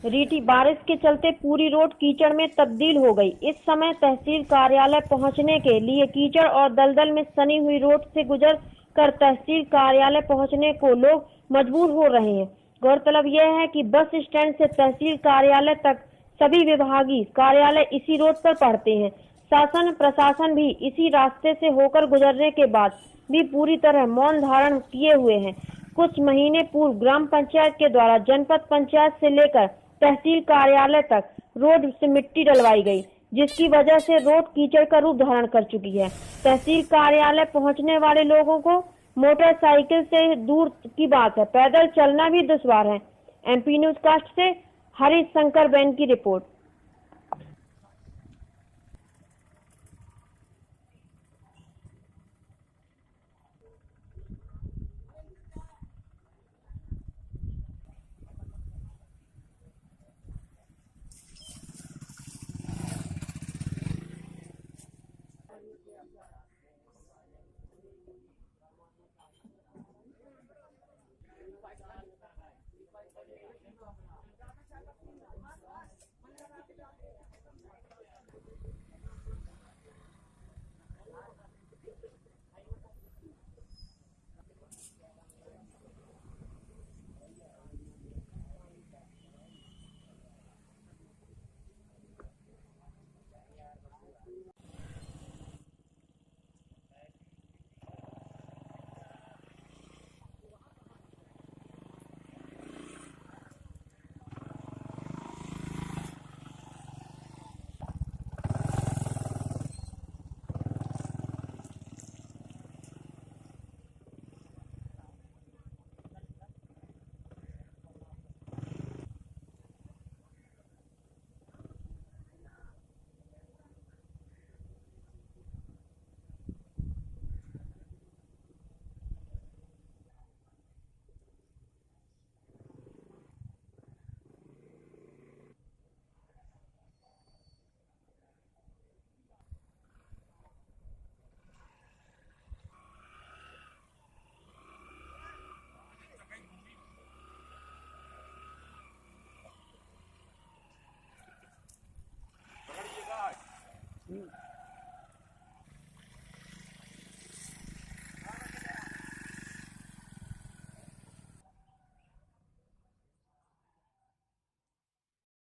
रीठी बारिश के चलते पूरी रोड कीचड़ में तब्दील हो गई। इस समय तहसील कार्यालय पहुंचने के लिए कीचड़ और दलदल में सनी हुई रोड से गुजर कर तहसील कार्यालय पहुंचने को लोग मजबूर हो रहे हैं। गौरतलब यह है कि बस स्टैंड से तहसील कार्यालय तक सभी विभागीय कार्यालय इसी रोड पर पड़ते हैं। शासन प्रशासन भी इसी रास्ते से होकर गुजरने के बाद भी पूरी तरह मौन धारण किए हुए हैं। कुछ महीने पूर्व ग्राम पंचायत के द्वारा जनपद पंचायत से लेकर तहसील कार्यालय तक रोड से मिट्टी डलवाई गई, जिसकी वजह से रोड कीचड़ का रूप धारण कर चुकी है। तहसील कार्यालय पहुंचने वाले लोगों को मोटरसाइकिल से दूर की बात है, पैदल चलना भी दुश्वार है। MP न्यूज कास्ट से हरीश शंकर बैन की रिपोर्ट।